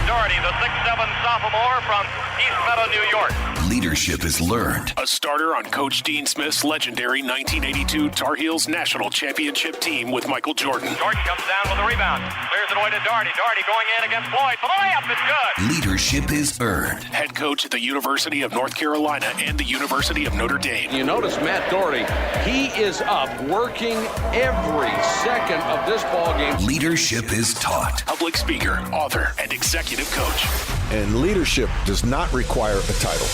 Doherty, the 6'7" sophomore from East Meadow, New York. Leadership is learned. A starter on Coach Dean Smith's legendary 1982 Tar Heels National Championship team with Michael Jordan. Jordan comes down with a rebound. Clears it away to Doherty. Doherty going in against Floyd for the layup. It's good. Leadership is earned. Head coach at the University of North Carolina and the University of Notre Dame. You notice Matt Doherty, he is up working every second of this ball game. Leadership is taught. Public speaker, author, and executive coach. And leadership does not require a title.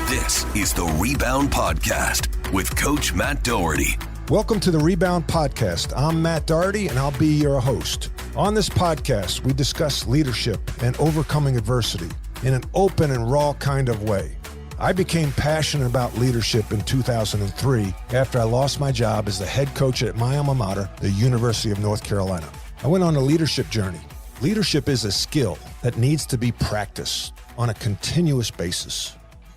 This is the Rebound Podcast with Coach Matt Doherty. Welcome to the Rebound Podcast. I'm Matt Doherty, and I'll be your host. On this podcast, we discuss leadership and overcoming adversity in an open and raw kind of way. I became passionate about leadership in 2003 after I lost my job as the head coach at my alma mater, the University of North Carolina. I went on a leadership journey. Leadership is a skill that needs to be practiced on a continuous basis.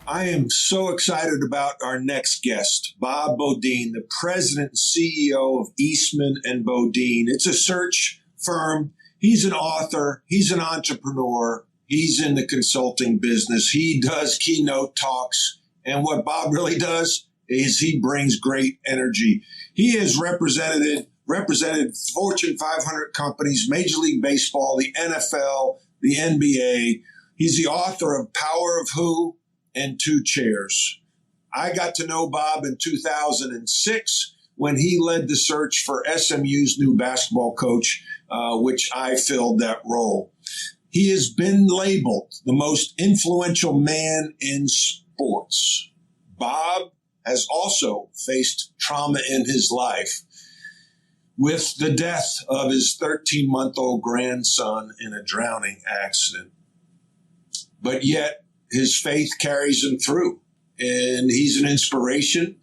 I am so excited about our next guest, Bob Beaudine, the president and CEO of Eastman & Beaudine. It's a search firm. He's an author. He's an entrepreneur. He's in the consulting business. He does keynote talks. And what Bob really does is he brings great energy. He has represented Fortune 500 companies, Major League Baseball, the NFL, the NBA. He's the author of Power of Who and Two Chairs. I got to know Bob in 2006 when he led the search for SMU's new basketball coach, which I filled that role. He has been labeled the most influential man in sports. Bob has also faced trauma in his life with the death of his 13-month-old grandson in a drowning accident. But yet, his faith carries him through, and he's an inspiration.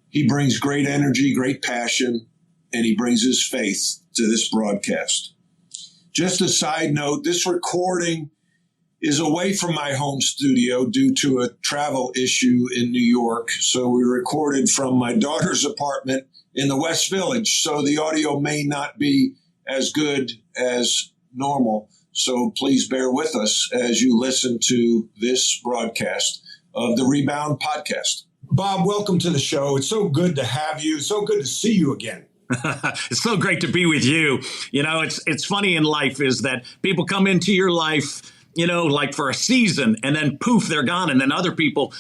He brings great energy, great passion, and he brings his faith to this broadcast. Just a side note, this recording is away from my home studio due to a travel issue in New York. So we recorded from my daughter's apartment in the West Village. So the audio may not be as good as normal. So please bear with us as you listen to this broadcast of the Rebound Podcast. Bob, welcome to the show. It's so good to have you. So good to see you again. It's so great to be with you. You know, it's funny in life is that people come into your life, you know, like for a season and then poof, they're gone. And then other people,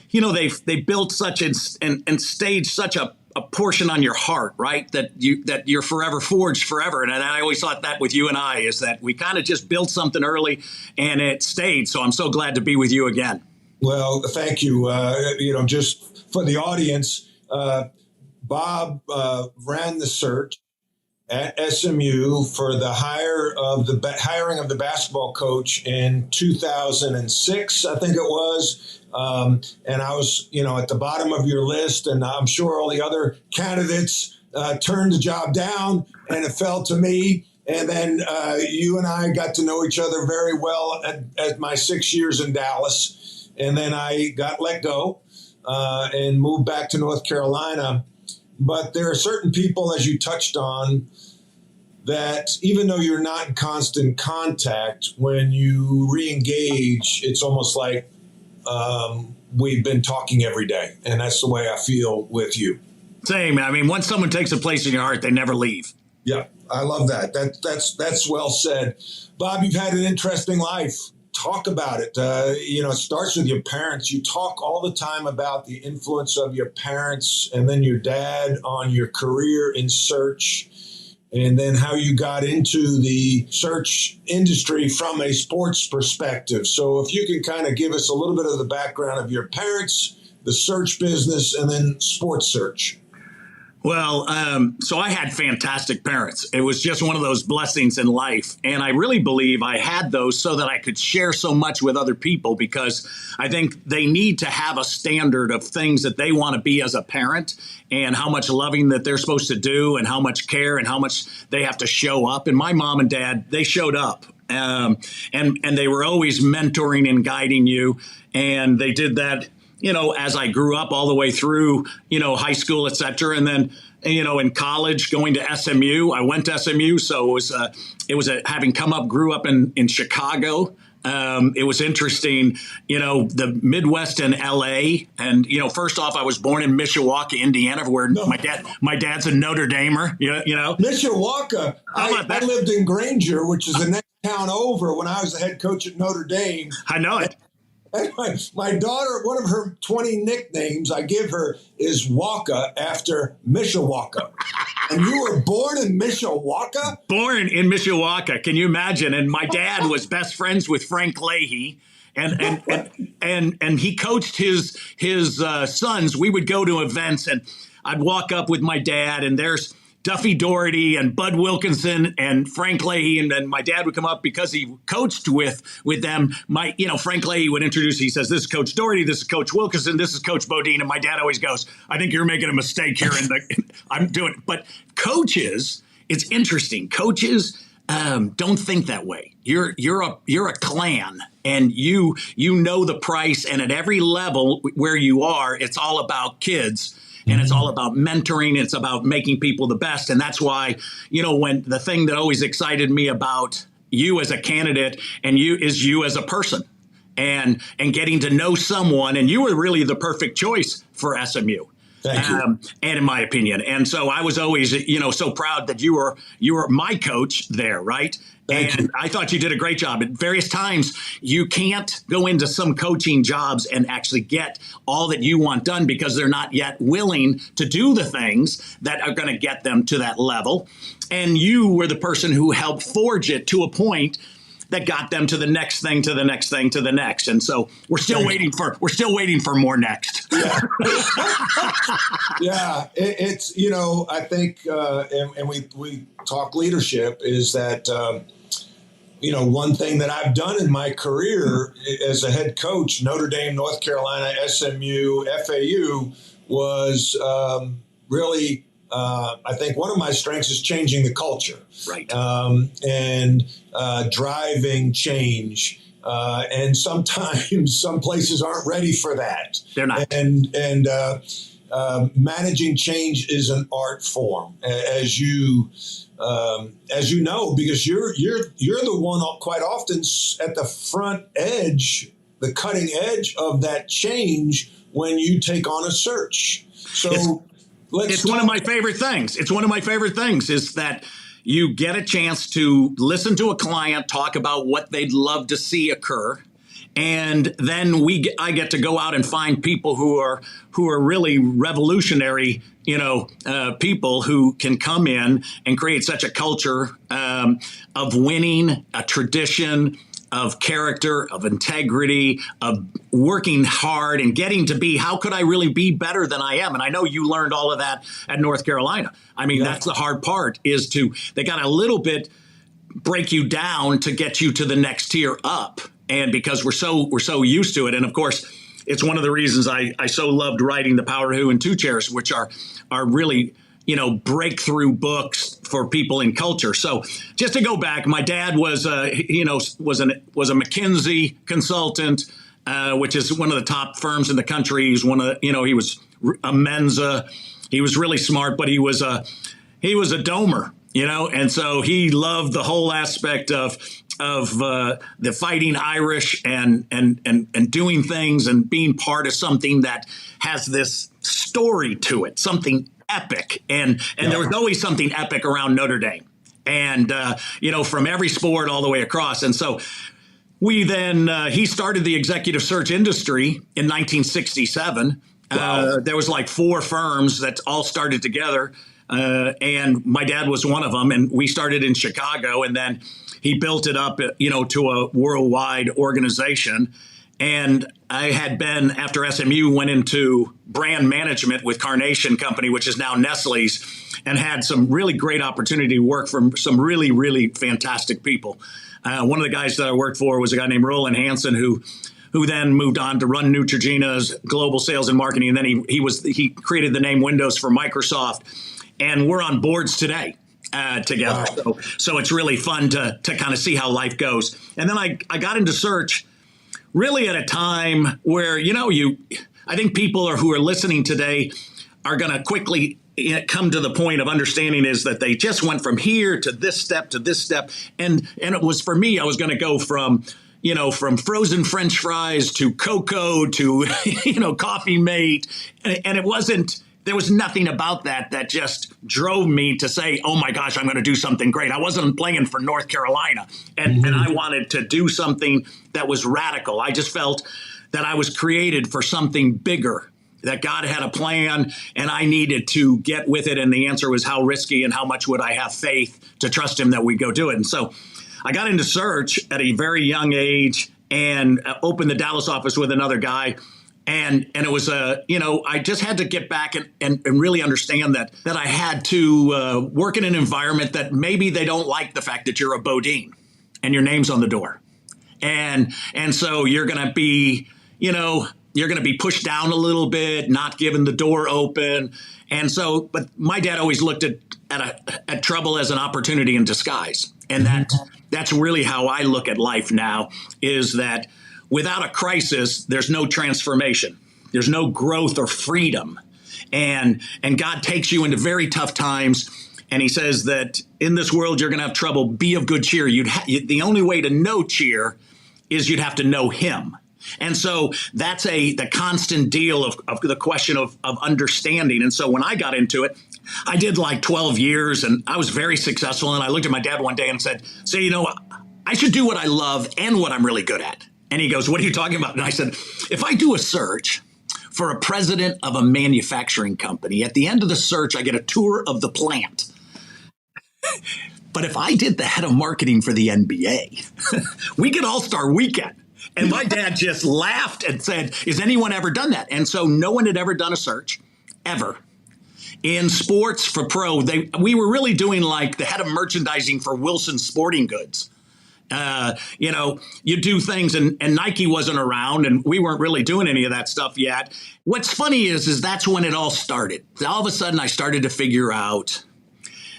you know, they built such and staged such a portion on your heart, right? That you're forever forged forever. And I always thought that with you and I is that we kind of just built something early and it stayed. So I'm so glad to be with you again. Well, thank you. Just for the audience, Bob ran the search at SMU for the hiring of the basketball coach in 2006, I think it was. And I was, at the bottom of your list, and I'm sure all the other candidates turned the job down, and it fell to me. And then you and I got to know each other very well at my 6 years in Dallas. And then I got let go and moved back to North Carolina. But there are certain people, as you touched on, that even though you're not in constant contact, when you re-engage, it's almost like we've been talking every day. And that's the way I feel with you. Same. I mean, once someone takes a place in your heart, they never leave. Yeah, I love that. That's well said. Bob, you've had an interesting life. Talk about it. It starts with your parents. You talk all the time about the influence of your parents and then your dad on your career in search, and then how you got into the search industry from a sports perspective. So if you can kind of give us a little bit of the background of your parents, the search business, and then sports search. Well, so I had fantastic parents. It was just one of those blessings in life. And I really believe I had those so that I could share so much with other people, because I think they need to have a standard of things that they want to be as a parent and how much loving that they're supposed to do and how much care and how much they have to show up. And my mom and dad, they showed up. And they were always mentoring and guiding you. And they did that as I grew up all the way through, high school, et cetera. And then, in college, going to SMU, I went to SMU. So it was having grew up in Chicago. It was interesting, the Midwest and LA. And, first off, I was born in Mishawaka, Indiana, where my dad's a Notre Damer, Mishawaka. I lived in Granger, which is the next town over, when I was the head coach at Notre Dame. I know it. And my daughter, one of her 20 nicknames I give her is Waka after Mishawaka. And you were born in Mishawaka? Born in Mishawaka. Can you imagine? And my dad was best friends with Frank Leahy. And he coached his sons. We would go to events, and I'd walk up with my dad, and there's Duffy Doherty and Bud Wilkinson and Frank Leahy, and then my dad would come up because he coached with them. Frank Leahy would introduce. He says, "This is Coach Doherty. This is Coach Wilkinson. This is Coach Beaudine." And my dad always goes, "I think you're making a mistake here." I'm doing it, but coaches, it's interesting. Coaches don't think that way. You're a clan, and you know the price. And at every level where you are, it's all about kids. And it's all about mentoring. It's about making people the best. And that's why, when the thing that always excited me about you as a candidate and you as a person and getting to know someone. And you were really the perfect choice for SMU. Thank you. And in my opinion. And so I was always, so proud that you were my coach there, right? Thank you. I thought you did a great job. At various times, you can't go into some coaching jobs and actually get all that you want done because they're not yet willing to do the things that are going to get them to that level. And you were the person who helped forge it to a point that got them to the next thing, to the next thing, to the next. And so we're still waiting for more next. Yeah. Yeah. It's, I think, and we talk leadership is that, one thing that I've done in my career as a head coach, Notre Dame, North Carolina, SMU, FAU, was really, I think one of my strengths is changing the culture. Right. And driving change. And sometimes some places aren't ready for that. They're not. And managing change is an art form, as you know, because you're the one quite often at the front edge, the cutting edge of that change when you take on a search. So it's one of my favorite things. It's one of my favorite things is that you get a chance to listen to a client talk about what they'd love to see occur. And then I get to go out and find people who are really revolutionary, people who can come in and create such a culture of winning, a tradition, of character, of integrity, of working hard and getting to be, how could I really be better than I am? And I know you learned all of that at North Carolina. I mean, That's the hard part is they got a little bit break you down to get you to the next tier up. And because we're so used to it. And of course, it's one of the reasons I so loved writing The Power Who and Two Chairs, which are really, breakthrough books for people in culture. So just to go back, my dad was a McKinsey consultant, which is one of the top firms in the country. He's he was a Mensa. He was really smart, but he was a domer, and so he loved the whole aspect of the fighting Irish and doing things and being part of something that has this story to it, something epic. And there was always something epic around Notre Dame. And, from every sport all the way across. And so we then, he started the executive search industry in 1967. Wow. There was like 4 firms that all started together. And my dad was one of them. And we started in Chicago, and then he built it up, to a worldwide organization. And I had been, after SMU, went into brand management with Carnation Company, which is now Nestle's, and had some really great opportunity to work for some really, really fantastic people. One of the guys that I worked for was a guy named Roland Hansen, who then moved on to run Neutrogena's global sales and marketing. And then he created the name Windows for Microsoft. And we're on boards today. Together. Wow. So it's really fun to kind of see how life goes. And then I got into search really at a time where, I think people who are listening today are going to quickly come to the point of understanding is that they just went from here to this step. And it was, for me, I was going to go from frozen French fries to cocoa to, Coffee Mate. And it wasn't, there was nothing about that just drove me to say, oh my gosh, I'm going to do something great. I wasn't playing for North Carolina and I wanted to do something that was radical. I just felt that I was created for something bigger, that God had a plan and I needed to get with it. And the answer was how risky and how much would I have faith to trust him that we'd go do it. And so I got into search at a very young age and opened the Dallas office with another guy. And it was, I just had to get back and really understand that I had to work in an environment that maybe they don't like the fact that you're a Beaudine and your name's on the door. And so you're going to be, you're going to be pushed down a little bit, not given the door open. And so, but my dad always looked at trouble as an opportunity in disguise. And that's really how I look at life now, is that without a crisis, there's no transformation. There's no growth or freedom. And God takes you into very tough times. And he says that in this world, you're going to have trouble. Be of good cheer. The only way to know cheer is you'd have to know him. And so that's the constant deal of the question of understanding. And so when I got into it, I did like 12 years and I was very successful. And I looked at my dad one day and said, so, I should do what I love and what I'm really good at. And he goes, what are you talking about? And I said, if I do a search for a president of a manufacturing company, at the end of the search, I get a tour of the plant. But if I did the head of marketing for the NBA, we get All-Star Weekend. And my dad just laughed and said, has anyone ever done that? And so no one had ever done a search, ever. In sports for pro, we were really doing like the head of merchandising for Wilson Sporting Goods. You do things and Nike wasn't around and we weren't really doing any of that stuff yet. What's funny is that's when it all started. All of a sudden I started to figure out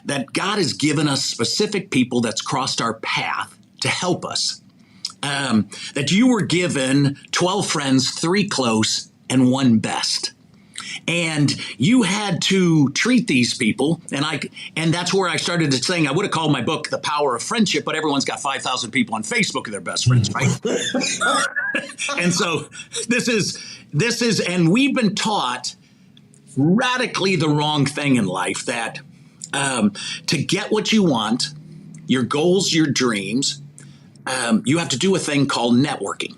that God has given us specific people that's crossed our path to help us. That you were given 12 friends, 3 close, and 1 best. And you had to treat these people. And that's where I started to saying, I would have called my book The Power of Friendship, but everyone's got 5,000 people on Facebook who are their best friends, right? And so this is, and we've been taught radically the wrong thing in life, that to get what you want, your goals, your dreams, you have to do a thing called networking.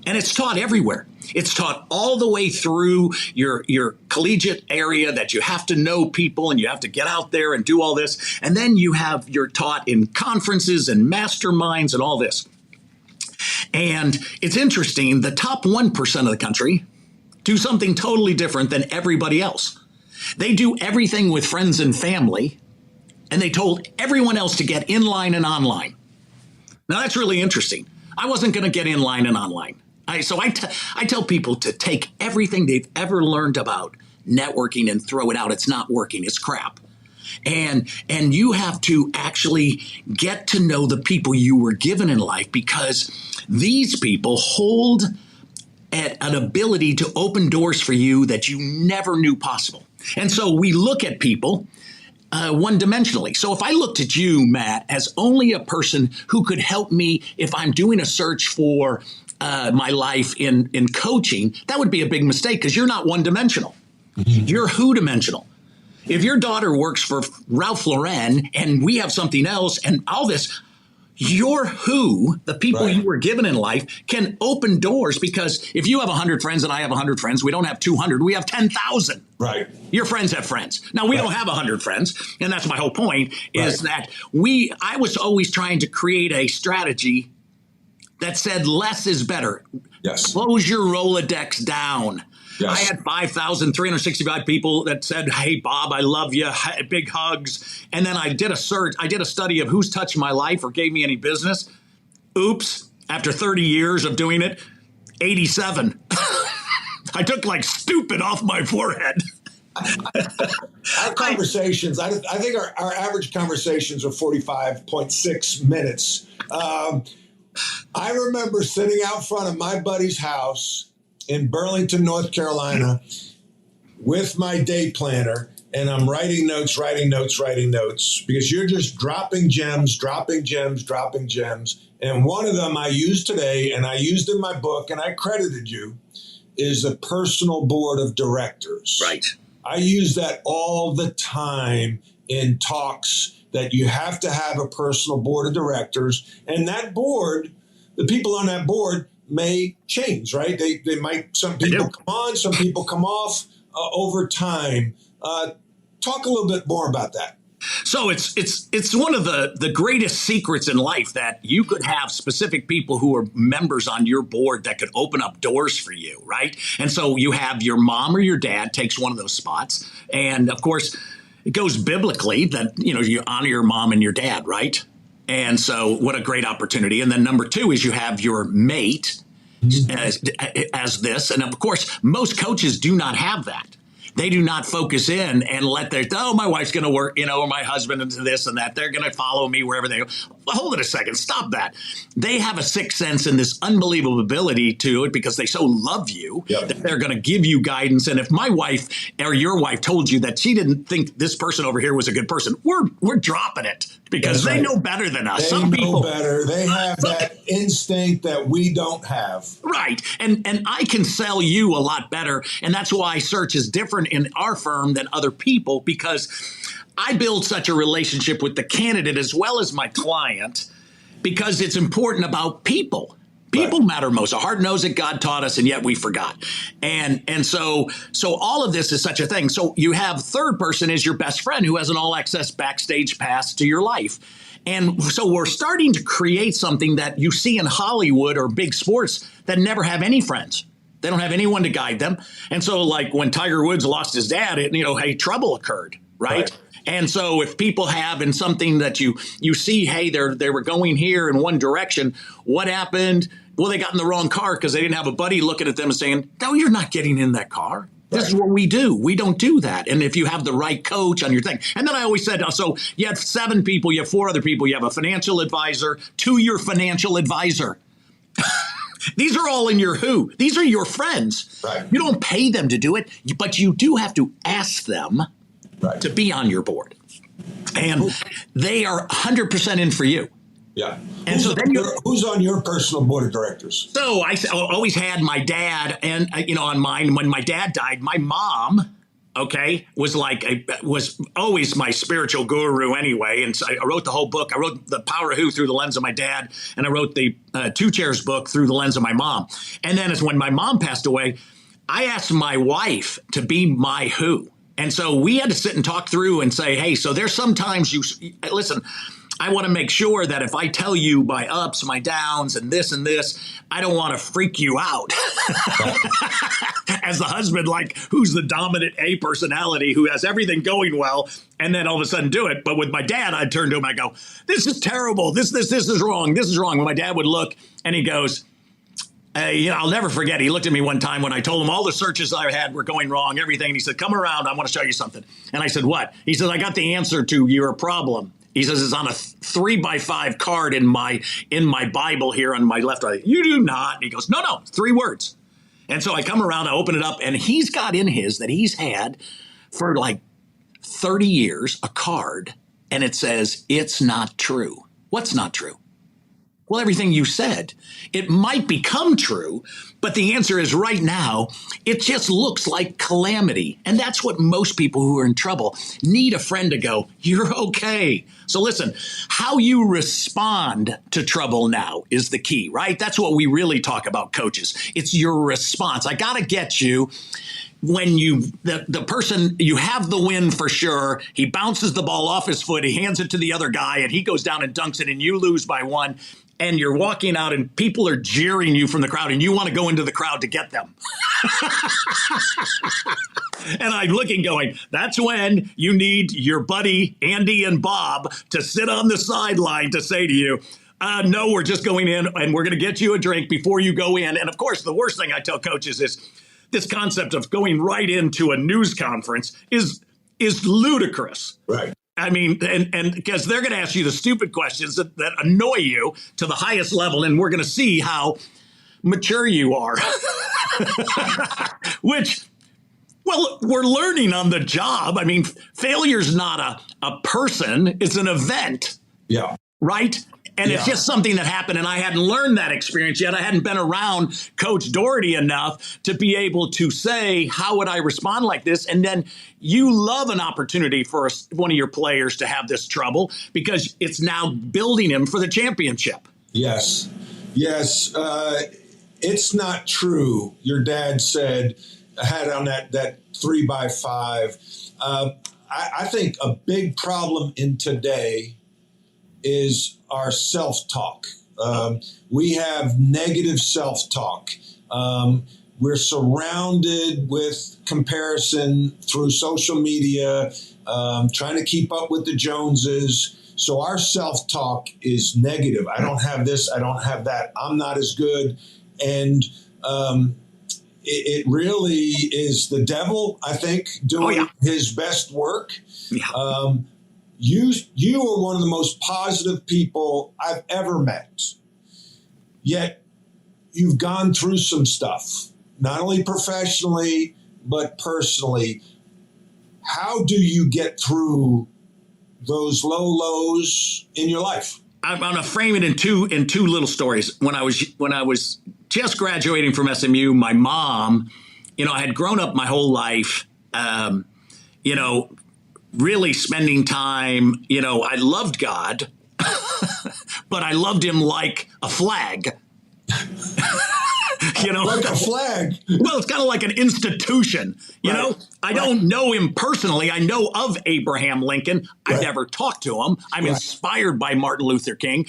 And it's taught everywhere. It's taught all the way through your collegiate area, that you have to know people and you have to get out there and do all this. And then you're taught in conferences and masterminds and all this. And it's interesting, the top 1% of the country do something totally different than everybody else. They do everything with friends and family, and they told everyone else to get in line and online. Now, that's really interesting. I wasn't going to get in line and online. So I tell people to take everything they've ever learned about networking and throw it out. It's not working. It's crap. And you have to actually get to know the people you were given in life, because these people hold an ability to open doors for you that you never knew possible. And so we look at people one-dimensionally. So if I looked at you, Matt, as only a person who could help me if I'm doing a search for my life in coaching, that would be a big mistake, because you're not one-dimensional. Mm-hmm. You're who-dimensional. If your daughter works for Ralph Lauren and we have something else and all this, your who, the people you were given in life, can open doors, because if you have 100 friends and I have 100 friends, we don't have 200, we have 10,000. Right. Your friends have friends. Now, we don't have 100 friends, and that's my whole point, is that I was always trying to create a strategy that said less is better. Yes. Close your Rolodex down. Yes. I had 5,365 people that said, hey, Bob, I love you, big hugs. And then I did a study of who's touched my life or gave me any business. Oops, after 30 years of doing it, 87. I took like stupid off my forehead. Our conversations, I think our average conversations are 45.6 minutes. I remember sitting out front of my buddy's house in Burlington, North Carolina, with my day planner, and I'm writing notes, because you're just dropping gems. And one of them I used today, and I used in my book, and I credited you, is a personal board of directors. Right. I use that all the time in talks, that you have to have a personal board of directors. And that board, the people on that board may change, right? They might, some people come on, some people come off over time. Talk a little bit more about that. So it's one of the greatest secrets in life, that you could have specific people who are members on your board that could open up doors for you, right? And so you have your mom or your dad takes one of those spots. And of course, it goes biblically that, you honor your mom and your dad, right? And so what a great opportunity. And then number two is you have your mate as this. And of course, most coaches do not have that. They do not focus in and let my wife's going to work, or my husband into this and that. They're going to follow me wherever they go. Well, hold it a second. Stop that. They have a sixth sense and this unbelievable ability to it, because they so love you that they're going to give you guidance. And if my wife or your wife told you that she didn't think this person over here was a good person, we're dropping it, because they know better than us. They know better. They have that instinct that we don't have. Right. And I can sell you a lot better. And that's why search is different in our firm than other people, because I build such a relationship with the candidate as well as my client, because it's important about people. People matter most. Our heart knows it. God taught us, and yet we forgot. And so all of this is such a thing. So you have third person is your best friend who has an all access backstage pass to your life. And so we're starting to create something that you see in Hollywood or big sports that never have any friends. They don't have anyone to guide them. And so like when Tiger Woods lost his dad, trouble occurred, right? And so if people have in something that you see, hey, they were going here in one direction, what happened? Well, they got in the wrong car because they didn't have a buddy looking at them and saying, no, you're not getting in that car. This is what we do. We don't do that. And if you have the right coach on your thing. And then I always said, so you have 7 people, you have 4 other people, you have a financial advisor to your financial advisor. These are all in your who. These are your friends. Right. You don't pay them to do it, but you do have to ask them to be on your board. And they are 100% in for you. Yeah. And who's on your personal board of directors? So I always had my dad, and on mine. When my dad died, my mom, was always my spiritual guru anyway. And so I wrote the whole book. I wrote The Power of Who through the lens of my dad, and I wrote the 2 Chairs book through the lens of my mom. And then when my mom passed away, I asked my wife to be my who. And so we had to sit and talk through and say, hey, so there's sometimes listen, I want to make sure that if I tell you my ups, my downs, and this, I don't want to freak you out. As the husband, who's the dominant A personality who has everything going well, and then all of a sudden do it. But with my dad, I'd turn to him, I go, this is terrible. This is wrong. This is wrong. When my dad would look and he goes, I'll never forget. He looked at me one time when I told him all the searches I had were going wrong, everything. And he said, come around. I want to show you something. And I said, what? He said, I got the answer to your problem. He says, it's on a 3x5 card in my Bible here on my left. Right. You do not. And he goes, no, 3 words. And so I come around, I open it up, and he's got in his that he's had for 30 years a card, and it says, it's not true. What's not true? Well, everything you said. It might become true, but the answer is right now, it just looks like calamity. And that's what most people who are in trouble need, a friend to go, you're okay. So listen, how you respond to trouble now is the key, right? That's what we really talk about, coaches. It's your response. I got to get you. When the person, you have the win for sure, he bounces the ball off his foot, he hands it to the other guy, and he goes down and dunks it, and you lose by 1. And you're walking out and people are jeering you from the crowd and you want to go into the crowd to get them. And I'm looking going, that's when you need your buddy Andy and Bob to sit on the sideline to say to you, no, we're just going in and we're going to get you a drink before you go in. And of course, the worst thing I tell coaches is this concept of going right into a news conference is ludicrous. Right. I mean, and because they're going to ask you the stupid questions that annoy you to the highest level, and we're going to see how mature you are, which, well, we're learning on the job. I mean, failure's not a person, it's an event. Yeah. Right? And it's just something that happened, and I hadn't learned that experience yet. I hadn't been around Coach Doherty enough to be able to say, how would I respond like this? And then you love an opportunity for one of your players to have this trouble because it's now building him for the championship. Yes. Yes. It's not true. Your dad had on that 3x5. I think a big problem in today is our self-talk. We have negative self-talk. We're surrounded with comparison through social media, trying to keep up with the Joneses. So our self-talk is negative. I don't have this. I don't have that. I'm not as good. And it really is the devil, I think, doing his best work. Yeah. You are one of the most positive people I've ever met. Yet you've gone through some stuff, not only professionally, but personally. How do you get through those low lows in your life? I'm going to frame it in two little stories. When I was just graduating from SMU, my mom, I had grown up my whole life, really spending time, I loved God, but I loved him like a flag. Like a flag. Well, it's kind of like an institution, you know. I don't know him personally. I know of Abraham Lincoln. I've never talked to him. I'm inspired by Martin Luther King,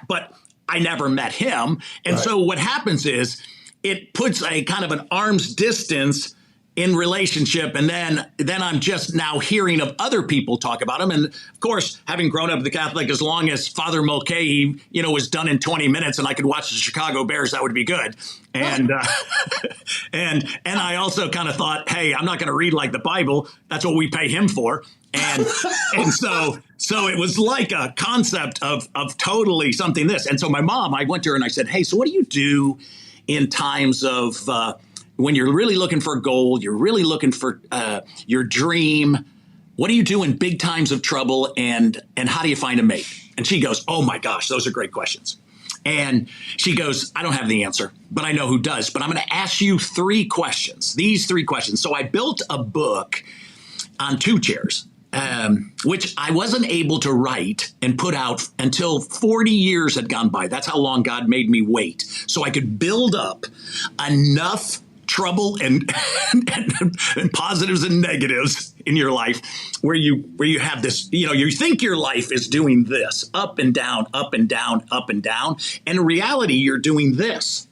but I never met him. And so what happens is it puts a kind of an arm's distance in relationship. And then I'm just now hearing of other people talk about him. And of course, having grown up the Catholic, as long as Father Mulcahy, was done in 20 minutes and I could watch the Chicago Bears, that would be good. And, and I also kind of thought, hey, I'm not going to read like the Bible. That's what we pay him for. And so it was like a concept of totally something this. And so my mom, I went to her and I said, hey, so what do you do in times of, when you're really looking for a goal, you're really looking for your dream, what do you do in big times of trouble, and how do you find a mate? And she goes, oh my gosh, those are great questions. And she goes, I don't have the answer, but I know who does. But I'm going to ask you these 3 questions. So I built a book on 2 chairs, which I wasn't able to write and put out until 40 years had gone by. That's how long God made me wait. So I could build up enough trouble and positives and negatives in your life where you have this, you think your life is doing this up and down, up and down, up and down. And in reality, you're doing this.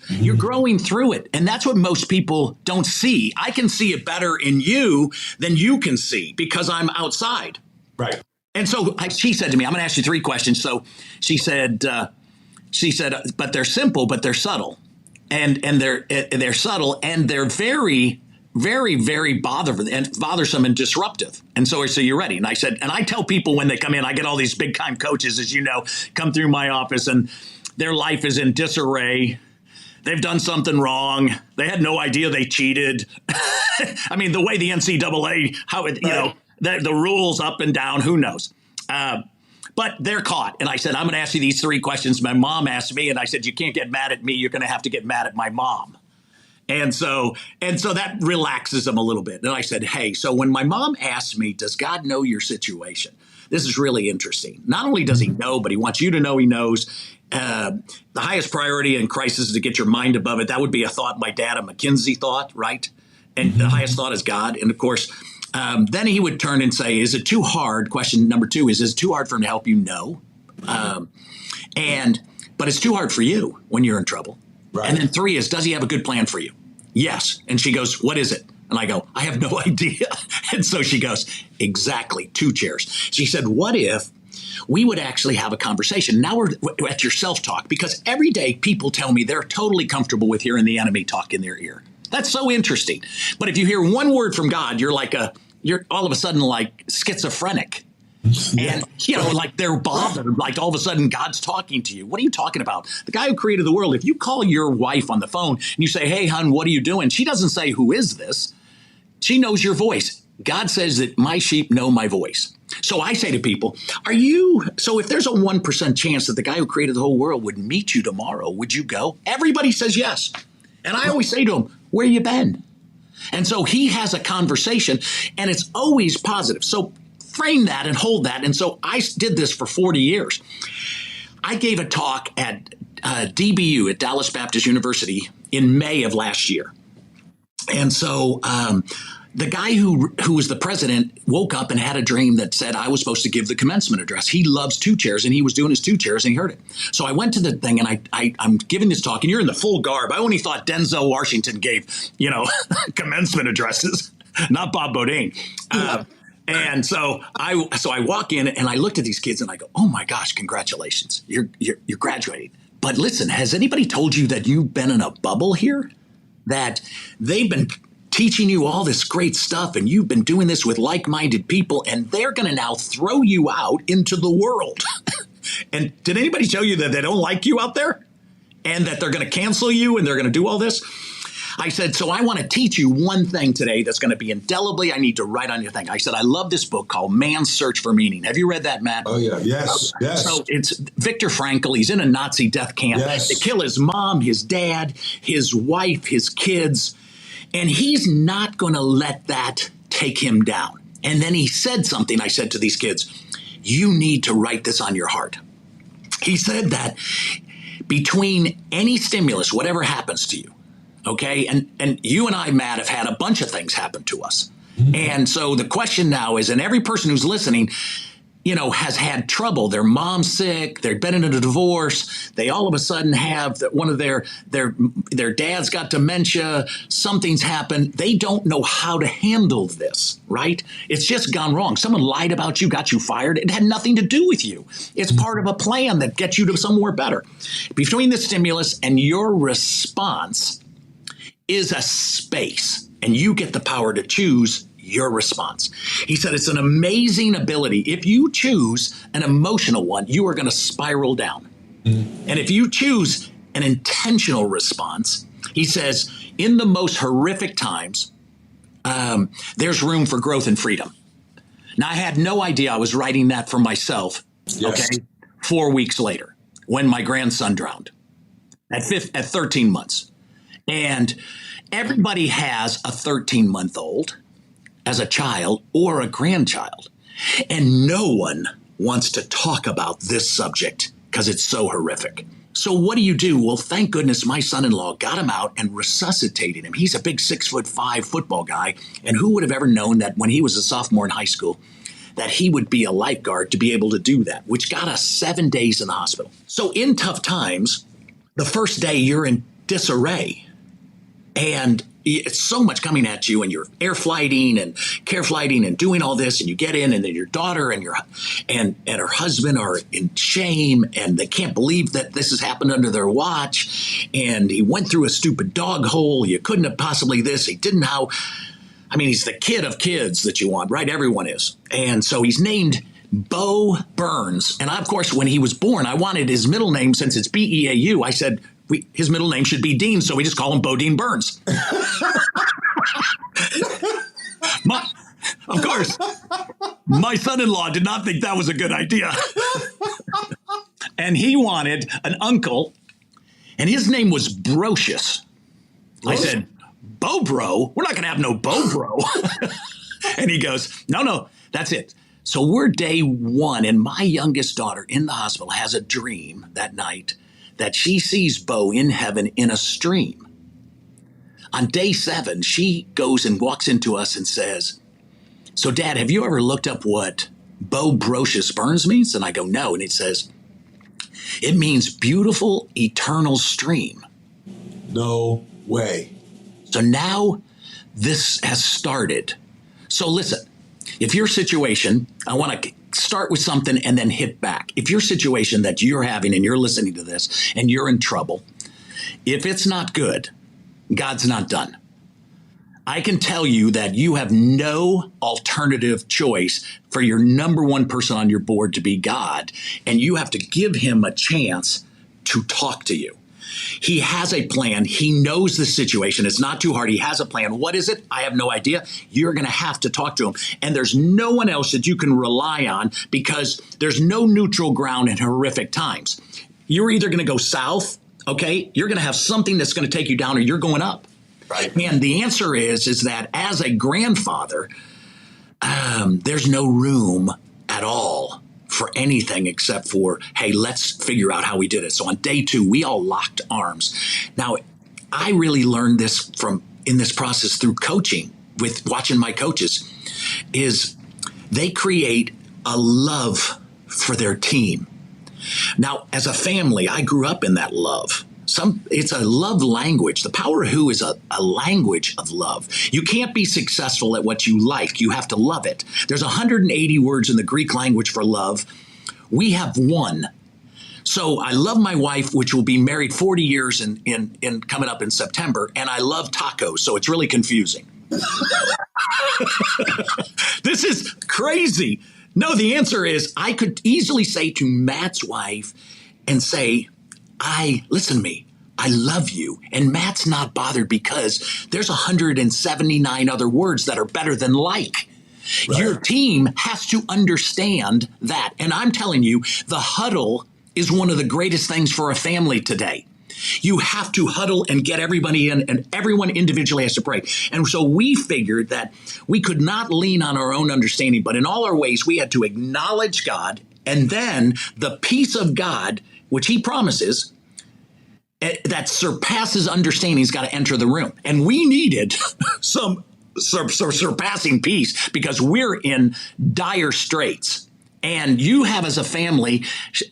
Mm-hmm. You're growing through it. And that's what most people don't see. I can see it better in you than you can see because I'm outside. Right. And so she said to me, I'm going to ask you 3 questions. So she said, but they're simple, but they're subtle. And they're subtle, and they're very, very, very bothersome and disruptive. And so you're ready. And I said, and I tell people when they come in, I get all these big time coaches, as you know, come through my office, and their life is in disarray. They've done something wrong. They had no idea they cheated. I mean, the way the NCAA, the rules up and down, who knows? But they're caught. And I said, I'm going to ask you these 3 questions. My mom asked me, and I said, you can't get mad at me. You're going to have to get mad at my mom. And so that relaxes them a little bit. And I said, hey, so when my mom asked me, does God know your situation? This is really interesting. Not only does he know, but he wants you to know he knows. The highest priority in crisis is to get your mind above it. That would be a thought my dad, a McKinsey thought, right? And the highest thought is God. And of course, then he would turn and say, is it too hard? Question number 2 is it too hard for him to help you? No. But it's too hard for you when you're in trouble. Right. And then 3 is, does he have a good plan for you? Yes. And she goes, what is it? And I go, I have no idea. And so she goes, exactly, 2 chairs. She said, what if we would actually have a conversation? Now we're at your self-talk, because every day people tell me they're totally comfortable with hearing the enemy talk in their ear. That's so interesting. But if you hear one word from God, you're all of a sudden like schizophrenic. And, like they're bothered, like all of a sudden God's talking to you. What are you talking about? The guy who created the world, if you call your wife on the phone and you say, hey, hon, what are you doing? She doesn't say, who is this? She knows your voice. God says that my sheep know my voice. So I say to people, so if there's a 1% chance that the guy who created the whole world would meet you tomorrow, would you go? Everybody says yes. And I always say to him, where you been? And so he has a conversation and it's always positive. So frame that and hold that. And so I did this for 40 years. I gave a talk at DBU at Dallas Baptist University in May of last year. And so the guy who was the president woke up and had a dream that said I was supposed to give the commencement address. He loves 2 chairs, and he was doing his 2 chairs, and he heard it. So I went to the thing, and I'm giving this talk, and you're in the full garb. I only thought Denzel Washington gave, commencement addresses, not Bob Beaudine. And so I walk in, and I looked at these kids, and I go, oh, my gosh, congratulations. You're graduating. But listen, has anybody told you that you've been in a bubble here? That they've been teaching you all this great stuff and you've been doing this with like-minded people and they're going to now throw you out into the world. And did anybody tell you that they don't like you out there and that they're going to cancel you and they're going to do all this? I said, so I want to teach you one thing today that's going to be indelibly, I need to write on your thing. I said, I love this book called Man's Search for Meaning. Have you read that, Matt? Oh, yeah. Yes. Yes. So it's Viktor Frankl. He's in a Nazi death camp. Yes. They kill his mom, his dad, his wife, his kids. And he's not going to let that take him down. And then he said something. I said to these kids, you need to write this on your heart. He said that between any stimulus, whatever happens to you, okay, and you and I, Matt, have had a bunch of things happen to us. Mm-hmm. And so the question now is, and every person who's listening, has had trouble. Their mom's sick. They've been in a divorce. They all of a sudden have one of their dad's got dementia. Something's happened. They don't know how to handle this, right? It's just gone wrong. Someone lied about you, got you fired. It had nothing to do with you. It's part of a plan that gets you to somewhere better. Between the stimulus and your response is a space, and you get the power to choose your response. He said it's an amazing ability. If you choose an emotional one, you are going to spiral down. Mm-hmm. And if you choose an intentional response, he says, in the most horrific times, there's room for growth and freedom. Now, I had no idea I was writing that for myself, yes. Okay, 4 weeks later, when my grandson drowned at 13 months. And everybody has a 13-month-old as a child or a grandchild. And no one wants to talk about this subject because it's so horrific. So what do you do? Well, thank goodness my son-in-law got him out and resuscitated him. He's a big 6'5" football guy. And who would have ever known that when he was a sophomore in high school, that he would be a lifeguard to be able to do that, which got us 7 days in the hospital. So in tough times, the first day you're in disarray. And it's so much coming at you, and you're air flighting and care flighting and doing all this, and you get in, and then your daughter and her husband are in shame, and they can't believe that this has happened under their watch. And he went through a stupid dog hole. You couldn't have possibly this. He didn't how. I mean, he's the kid of kids that you want, right? Everyone is. And so he's named Bo Burns. And of course, when he was born, I wanted his middle name, since it's B-E-A-U. I said, his middle name should be Dean, so we just call him Beaudine Burns. Of course, my son-in-law did not think that was a good idea. And he wanted an uncle, and his name was Brocious. I said, Bo Bro? We're not going to have no Bo Bro. And he goes, no, that's it. So we're day 1, and my youngest daughter in the hospital has a dream that night that she sees Bo in heaven in a stream. On day 7, she goes and walks into us and says, so Dad, have you ever looked up what Bo Brocious Burns means? And I go, no. And it says, it means beautiful, eternal stream. No way. So now this has started. So listen, if your situation, I want to start with something and then hit back. If your situation that you're having and you're listening to this and you're in trouble, if it's not good, God's not done. I can tell you that you have no alternative choice for your number one person on your board to be God, and you have to give him a chance to talk to you. He has a plan. He knows the situation. It's not too hard. He has a plan. What is it? I have no idea. You're going to have to talk to him. And there's no one else that you can rely on because there's no neutral ground in horrific times. You're either going to go south, okay? You're going to have something that's going to take you down, or you're going up. Right. And the answer is that as a grandfather, there's no room at all for anything except for, hey, let's figure out how we did it. So on day 2, we all locked arms. Now, I really learned this in this process through coaching with watching my coaches, is they create a love for their team. Now, as a family, I grew up in that love. It's a love language. The power of who is a language of love. You can't be successful at what you like. You have to love it. There's 180 words in the Greek language for love. We have one. So I love my wife, which will be married 40 years in coming up in September, and I love tacos. So it's really confusing. This is crazy. No, the answer is I could easily say to Matt's wife and say, listen to me, I love you. And Matt's not bothered because there's 179 other words that are better than like. Right. Your team has to understand that. And I'm telling you, the huddle is one of the greatest things for a family today. You have to huddle and get everybody in, and everyone individually has to pray. And so we figured that we could not lean on our own understanding, but in all our ways, we had to acknowledge God, and then the peace of God, which he promises, that surpasses understanding, has got to enter the room. And we needed some surpassing peace because we're in dire straits. And you have, as a family,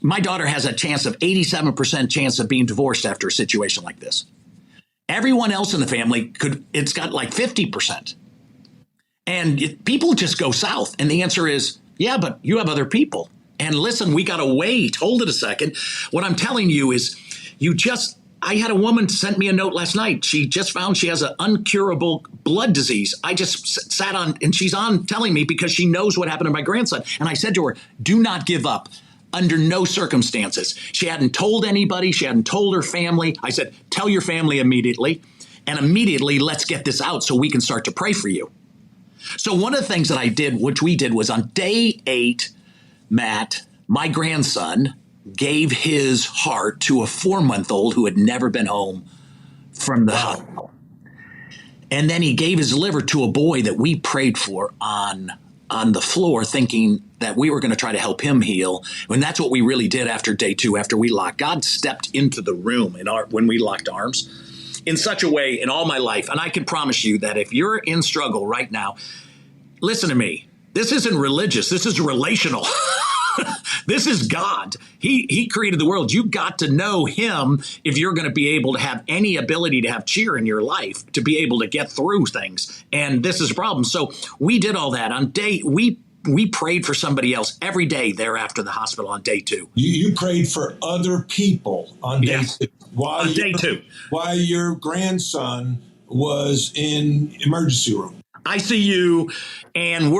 my daughter has a chance of 87% chance of being divorced after a situation like this. Everyone else in the family it's got like 50%. And people just go south. And the answer is, yeah, but you have other people. And listen, we got to wait. Hold it a second. What I'm telling you is I had a woman sent me a note last night. She just found she has an uncurable blood disease. I just sat on, and she's on telling me because she knows what happened to my grandson. And I said to her, do not give up under no circumstances. She hadn't told anybody. She hadn't told her family. I said, tell your family immediately. And immediately, let's get this out so we can start to pray for you. So one of the things that I did, which we did, was on day 8, Matt, my grandson, gave his heart to a 4-month-old who had never been home from the hospital. And then he gave his liver to a boy that we prayed for on the floor, thinking that we were going to try to help him heal. And that's what we really did after day 2, after we locked. God stepped into the room when we locked arms in such a way in all my life. And I can promise you that if you're in struggle right now, listen to me. This isn't religious. This is relational. This is God. He created the world. You got to know him if you're going to be able to have any ability to have cheer in your life, to be able to get through things. And this is a problem. So we did all that. On day, we prayed for somebody else every day there after the hospital on day 2. You prayed for other people on day 2. On day 2. While your grandson was in emergency room. ICU, and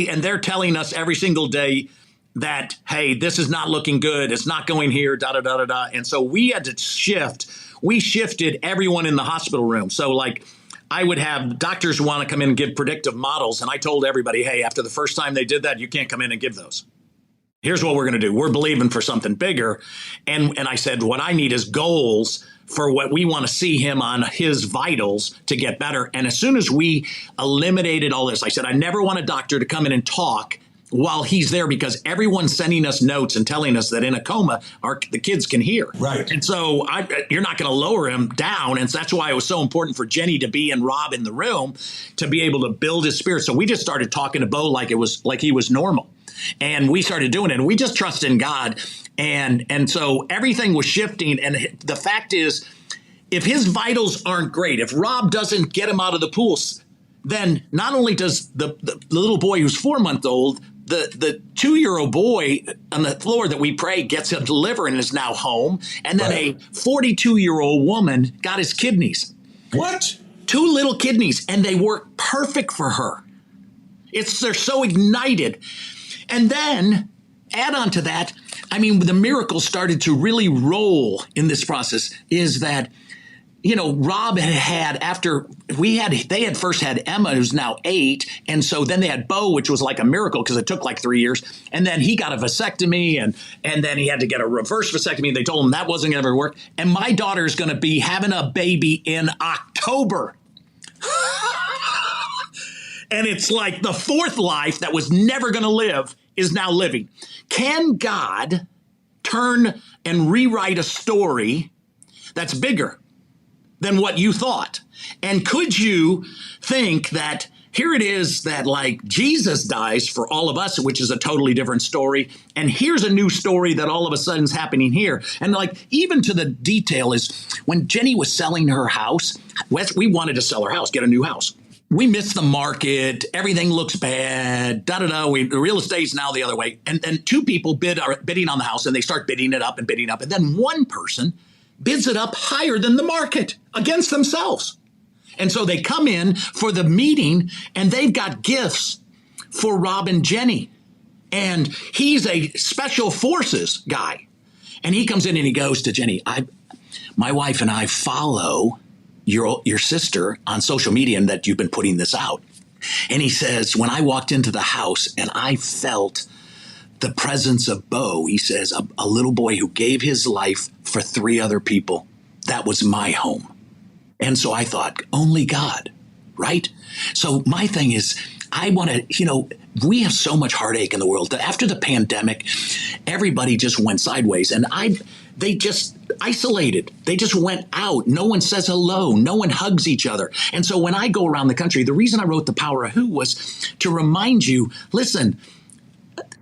and they're telling us every single day that, hey, this is not looking good. It's not going here, da-da-da-da-da. And so we had to shift. We shifted everyone in the hospital room. So like I would have doctors want to come in and give predictive models. And I told everybody, hey, after the first time they did that, you can't come in and give those. Here's what we're going to do. We're believing for something bigger. And I said, what I need is goals for what we want to see him on his vitals to get better. And as soon as we eliminated all this, I said, I never want a doctor to come in and talk while he's there, because everyone's sending us notes and telling us that in a coma, the kids can hear. Right. And so you're not going to lower him down. And so that's why it was so important for Jenny to be and Rob in the room to be able to build his spirit. So we just started talking to Bo like he was normal. And we started doing it. And we just trust in God. And so everything was shifting. And the fact is, if his vitals aren't great, if Rob doesn't get him out of the pools, then not only does the little boy who's 4-month-old, the 2-year-old boy on the floor that we pray gets him to liver and is now home. And then a 42-year-old woman got his kidneys. What? 2 little kidneys, and they work perfect for her. They're so ignited. And then add on to that, I mean, the miracle started to really roll in this process is that, Rob had after they had first had Emma, who's now 8. And so then they had Bo, which was like a miracle because it took like 3 years. And then he got a vasectomy and then he had to get a reverse vasectomy. They told him that wasn't going to work. And my daughter is going to be having a baby in October. And it's like the 4th life that was never going to live is now living. Can God turn and rewrite a story that's bigger than what you thought? And could you think that here it is that like Jesus dies for all of us, which is a totally different story. And here's a new story that all of a sudden is happening here. And like even to the detail is when Jenny was selling her house, we wanted to sell her house, get a new house. We missed the market. Everything looks bad. The real estate's now the other way. And then 2 people are bidding on the house and they start bidding it up. And then one person bids it up higher than the market against themselves. And so they come in for the meeting and they've got gifts for Rob and Jenny. And he's a special forces guy. And he comes in and he goes to Jenny, my wife and I follow your sister on social media and that you've been putting this out. And he says, when I walked into the house and I felt the presence of Bo, he says, a little boy who gave his life for 3 other people. That was my home. And so I thought, only God, right? So my thing is, I want to, we have so much heartache in the world that after the pandemic, everybody just went sideways. And they just isolated. They just went out. No one says hello. No one hugs each other. And so when I go around the country, the reason I wrote The Power of Who was to remind you, listen,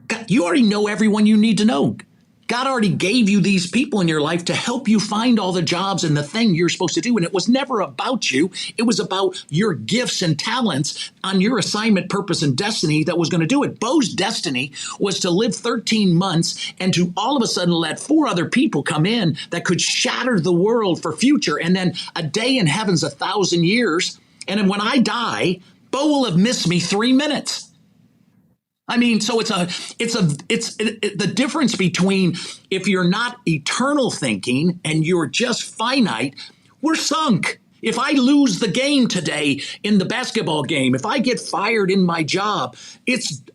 God, you already know everyone you need to know. God already gave you these people in your life to help you find all the jobs and the thing you're supposed to do. And it was never about you. It was about your gifts and talents on your assignment, purpose, and destiny that was going to do it. Bo's destiny was to live 13 months and to all of a sudden let 4 other people come in that could shatter the world for future. And then a day in heaven's 1,000 years. And then when I die, Bo will have missed me 3 minutes. I mean, so it's the difference between if you're not eternal thinking and you're just finite, we're sunk. If I lose the game today in the basketball game, if I get fired in my job,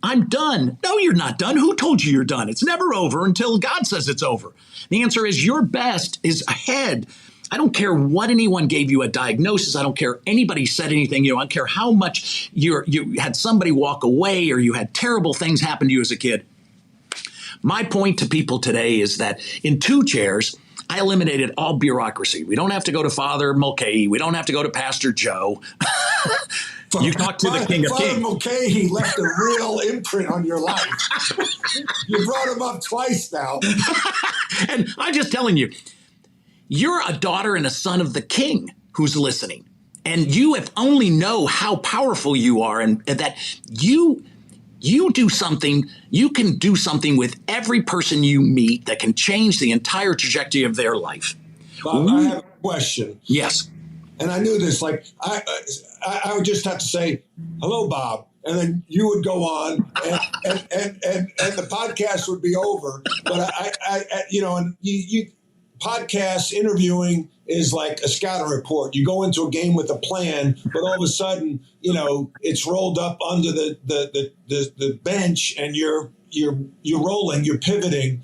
I'm done. No, you're not done. Who told you you're done? It's never over until God says it's over. The answer is your best is ahead. I don't care what anyone gave you a diagnosis. I don't care anybody said anything. I don't care how much you had somebody walk away or you had terrible things happen to you as a kid. My point to people today is that in 2 chairs, I eliminated all bureaucracy. We don't have to go to Father Mulcahy. We don't have to go to Pastor Joe. You talk to the King of Kings. Father Mulcahy left a real imprint on your life. You brought him up twice now. And I'm just telling you, you're a daughter and a son of the King who's listening. And you only know how powerful you are and that you do something, you can do something with every person you meet that can change the entire trajectory of their life. Bob, I have a question. Yes. And I knew this, like I would just have to say, hello, Bob. And then you would go on and the podcast would be over. But you podcast interviewing is like a scouting report. You go into a game with a plan, but all of a sudden, it's rolled up under the bench, and you're rolling, you're pivoting.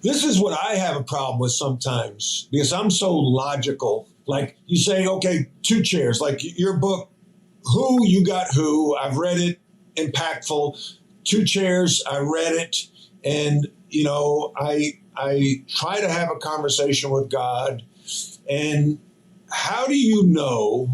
This is what I have a problem with sometimes because I'm so logical. Like you say, okay, 2 chairs. Like your book, Who, you got Who. I've read it. Impactful. 2 chairs. I read it, and I try to have a conversation with God. And how do you know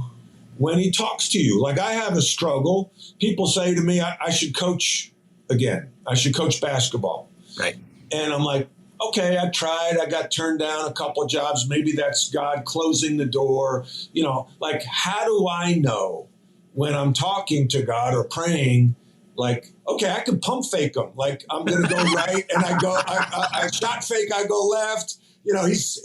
when he talks to you? Like I have a struggle. People say to me, I should coach again. I should coach basketball. Right. And I'm like, okay, I tried. I got turned down a couple of jobs. Maybe that's God closing the door. Like how do I know when I'm talking to God or praying, like, okay, I can pump fake him. Like I'm going to go right and I shot fake, I go left.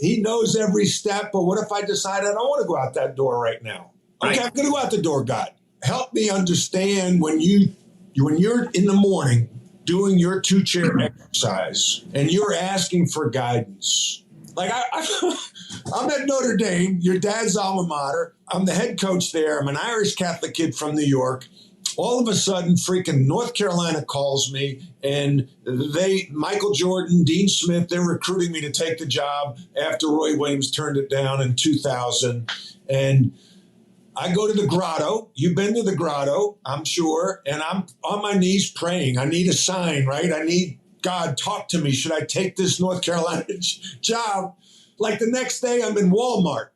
He knows every step. But what if I decide I don't want to go out that door right now? Okay, I'm going to go out the door, God. Help me understand when you're in the morning doing your 2-chair exercise and you're asking for guidance. Like I'm at Notre Dame, your dad's alma mater. I'm the head coach there. I'm an Irish Catholic kid from New York. All of a sudden, freaking North Carolina calls me, and Michael Jordan, Dean Smith, they're recruiting me to take the job after Roy Williams turned it down in 2000. And I go to the grotto. You've been to the grotto, I'm sure. And I'm on my knees praying. I need a sign, right? I need God, talk to me. Should I take this North Carolina job? Like the next day, I'm in Walmart.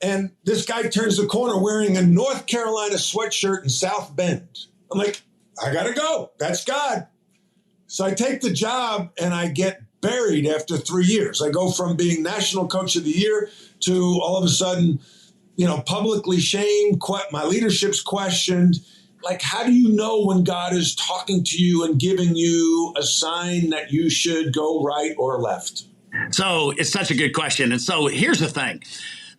And this guy turns the corner wearing a North Carolina sweatshirt in South Bend. I'm like, I got to go. That's God. So I take the job and I get buried after 3 years. I go from being National Coach of the Year to all of a sudden, publicly shamed, my leadership's questioned. Like, how do you know when God is talking to you and giving you a sign that you should go right or left? So it's such a good question. And so here's the thing.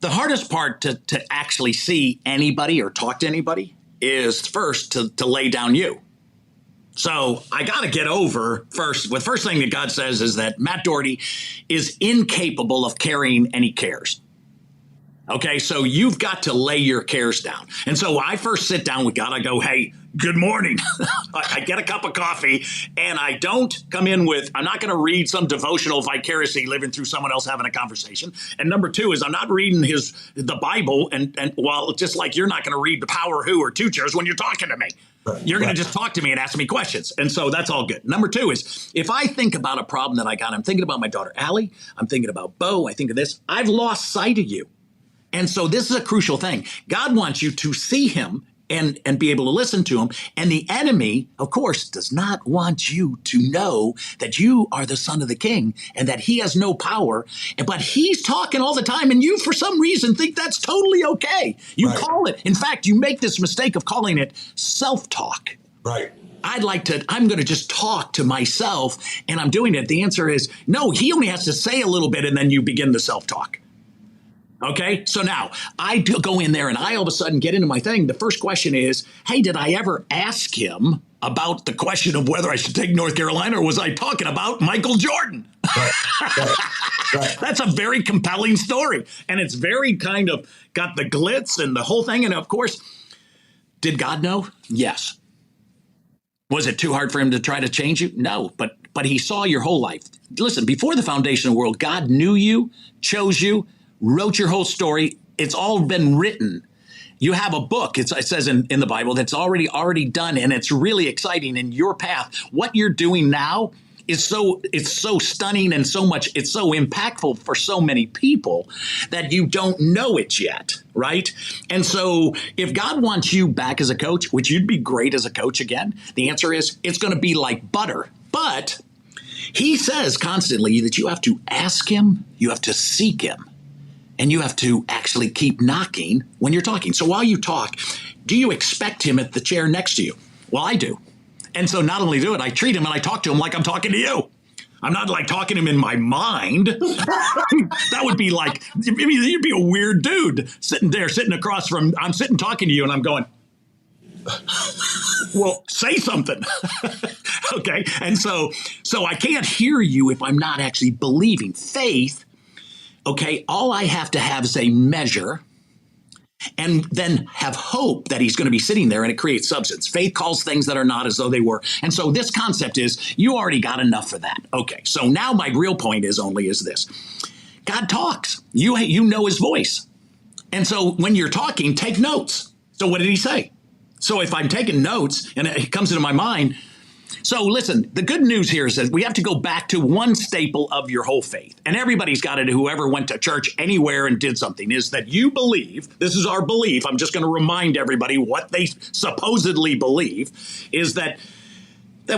The hardest part to actually see anybody or talk to anybody is first to lay down you. So I got to get over first. The first thing that God says is that Matt Doherty is incapable of carrying any cares. Okay, so you've got to lay your cares down. And so I first sit down with God. I go, hey, good morning. I get a cup of coffee and I don't come in with, I'm not going to read some devotional vicariously living through someone else having a conversation. And number two is I'm not reading the Bible and well, just like you're not going to read the Power Who or 2 Chairs when you're talking to me. You're going to just talk to me and ask me questions. And so that's all good. Number two is if I think about a problem that I got, I'm thinking about my daughter, Allie. I'm thinking about Bo. I think of this. I've lost sight of you. And so this is a crucial thing. God wants you to see him and be able to listen to him. And the enemy, of course, does not want you to know that you are the son of the king and that he has no power. But he's talking all the time. And you, for some reason, think that's totally okay. You call it. In fact, you make this mistake of calling it self-talk. Right. I'm going to just talk to myself and I'm doing it. The answer is no, he only has to say a little bit and then you begin the self-talk. Okay, so now I do go in there and I all of a sudden get into my thing. The first question is, hey, did I ever ask him about the question of whether I should take North Carolina or was I talking about Michael Jordan? Right. That's a very compelling story. And it's very kind of got the glitz and the whole thing. And of course, did God know? Yes. Was it too hard for him to try to change you? No, but he saw your whole life. Listen, before the foundation of the world, God knew you, chose you, wrote your whole story. It's all been written. You have a book, it says in the Bible, that's already done, and it's really exciting in your path. What you're doing now is it's so stunning and it's so impactful for so many people that you don't know it yet, right? And so if God wants you back as a coach, which you'd be great as a coach again, the answer is it's going to be like butter. But he says constantly that you have to ask him, you have to seek him. And you have to actually keep knocking when you're talking. So while you talk, do you expect him at the chair next to you? Well, I do. And so not only do it, I treat him and I talk to him like I'm talking to you. I'm not like talking to him in my mind. That would be like, you'd be a weird dude sitting across from, I'm sitting talking to you and I'm going, well, say something. Okay. And so I can't hear you if I'm not actually believing. Faith. Okay, all I have to have is a measure and then have hope that he's going to be sitting there and it creates substance. Faith calls things that are not as though they were. And so this concept is you already got enough for that. Okay, so now my real point is this. God talks. You know his voice. And so when you're talking, take notes. So what did he say? So if I'm taking notes and it comes into my mind, so listen, the good news here is that we have to go back to one staple of your whole faith. And everybody's got it, whoever went to church anywhere and did something, is that you believe, this is our belief, I'm just going to remind everybody what they supposedly believe, is that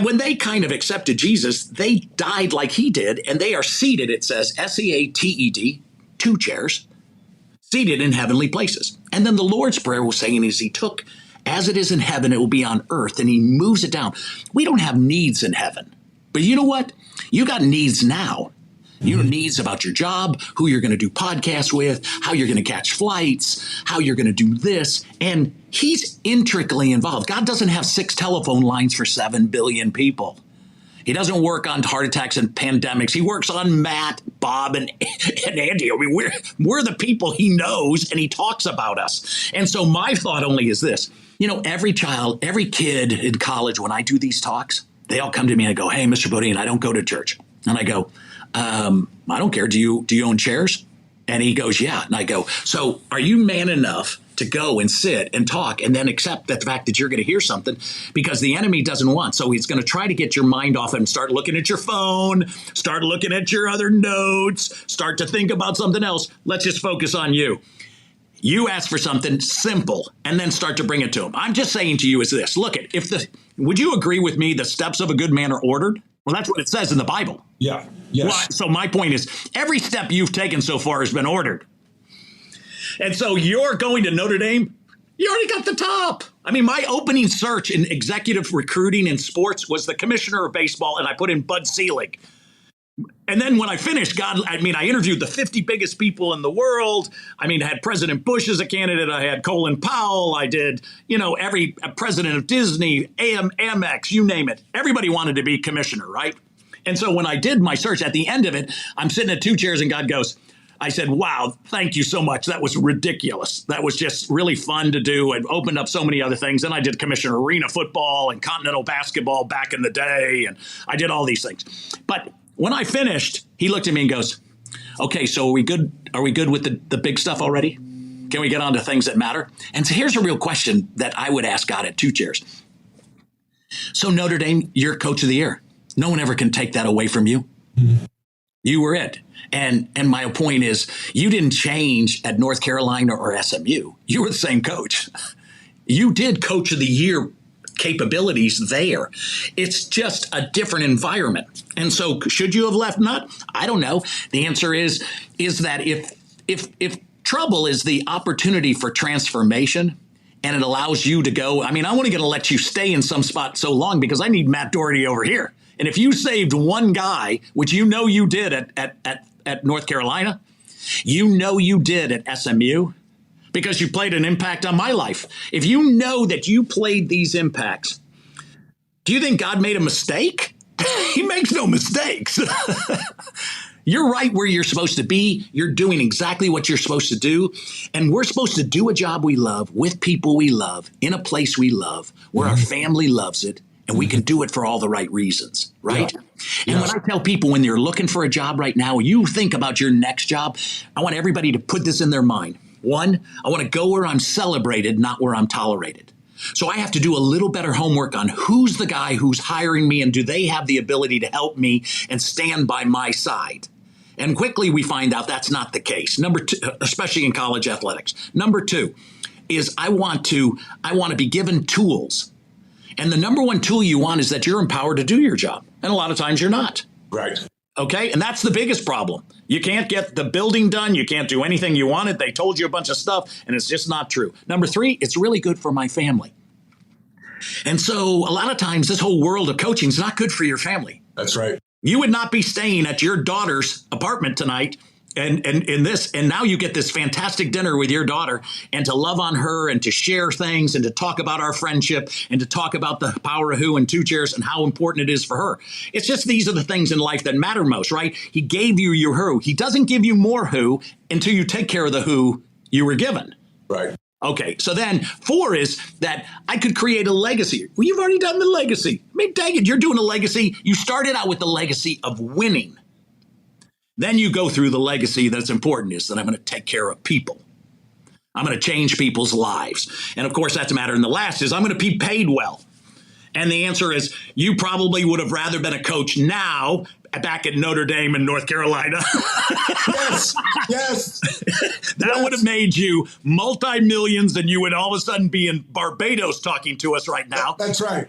when they kind of accepted Jesus, they died like he did, and they are seated, it says, S-E-A-T-E-D, 2 chairs, seated in heavenly places. And then the Lord's Prayer was saying is he took, as it is in heaven, it will be on earth, and he moves it down. We don't have needs in heaven. But you know what? You got needs now. Your needs about your job, who you're going to do podcasts with, how you're going to catch flights, how you're going to do this. And he's intricately involved. God doesn't have 6 telephone lines for 7 billion people. He doesn't work on heart attacks and pandemics. He works on Matt, Bob, and Andy. I mean, we're the people he knows, and he talks about us. And so my thought only is this. Every child, every kid in college, when I do these talks, they all come to me and go, hey, Mr. Beaudine, I don't go to church. And I go, I don't care. Do you own chairs? And he goes, yeah. And I go, so are you man enough to go and sit and talk and then accept the fact that you're going to hear something? Because the enemy doesn't want. So he's going to try to get your mind off and start looking at your phone, start looking at your other notes, start to think about something else. Let's just focus on you. You ask for something simple and then start to bring it to him. I'm just saying to you is this. Look, would you agree with me the steps of a good man are ordered? Well, that's what it says in the Bible. Yeah. Yes. Well, so my point is, every step you've taken so far has been ordered. And so you're going to Notre Dame. You already got the top. I mean, my opening search in executive recruiting in sports was the commissioner of baseball, and I put in Bud Selig. And then when I finished, I interviewed the 50 biggest people in the world. I had President Bush as a candidate. I had Colin Powell. I did, every president of Disney, Amex, you name it. Everybody wanted to be commissioner, right? And so when I did my search, at the end of it, I'm sitting at 2 chairs and God goes, I said, wow, thank you so much. That was ridiculous. That was just really fun to do and opened up so many other things. And I did commissioner arena football and continental basketball back in the day. And I did all these things. But when I finished, he looked at me and goes, okay, so are we good? Are we good with the big stuff already? Can we get on to things that matter? And so here's a real question that I would ask God at 2 chairs. So Notre Dame, you're coach of the year. No one ever can take that away from you. Mm-hmm. You were it. And my point is, you didn't change at North Carolina or SMU. You were the same coach. You did coach of the year capabilities there. It's just a different environment. And so should you have left? Not? I don't know. The answer is that if trouble is the opportunity for transformation and it allows you to go, I'm only going to let you stay in some spot so long because I need Matt Doherty over here. And if you saved one guy, which you did at North Carolina, you did at SMU, because you played an impact on my life. If you know that you played these impacts, do you think God made a mistake? He makes no mistakes. You're right where you're supposed to be. You're doing exactly what you're supposed to do. And we're supposed to do a job we love with people we love in a place we love where our family loves it. And we can do it for all the right reasons, right? Yeah. And when I tell people when they're looking for a job right now, you think about your next job, I want everybody to put this in their mind. 1, I want to go where I'm celebrated, not where I'm tolerated. So I have to do a little better homework on who's the guy who's hiring me and do they have the ability to help me and stand by my side? And quickly we find out that's not the case. Number 2, especially in college athletics. Number 2 is I want to be given tools. And the number 1 tool you want is that you're empowered to do your job. And a lot of times you're not. Right. Okay. And that's the biggest problem. You can't get the building done. You can't do anything you wanted. They told you a bunch of stuff and it's just not true. Number 3, it's really good for my family. And so a lot of times this whole world of coaching is not good for your family. That's right. You would not be staying at your daughter's apartment tonight and now you get this fantastic dinner with your daughter and to love on her and to share things and to talk about our friendship and to talk about the power of who and 2 chairs and how important it is for her. It's just these are the things in life that matter most, right? He gave you your who. He doesn't give you more who until you take care of the who you were given. Right. Okay, so then 4 is that I could create a legacy. Well, you've already done the legacy. Dang it, you're doing a legacy. You started out with the legacy of winning. Then you go through the legacy that's important is that I'm going to take care of people. I'm going to change people's lives. And of course, that's a matter. And the last is I'm going to be paid well. And the answer is you probably would have rather been a coach now back at Notre Dame in North Carolina. Yes. That would have made you multi-millions and you would all of a sudden be in Barbados talking to us right now. That's right.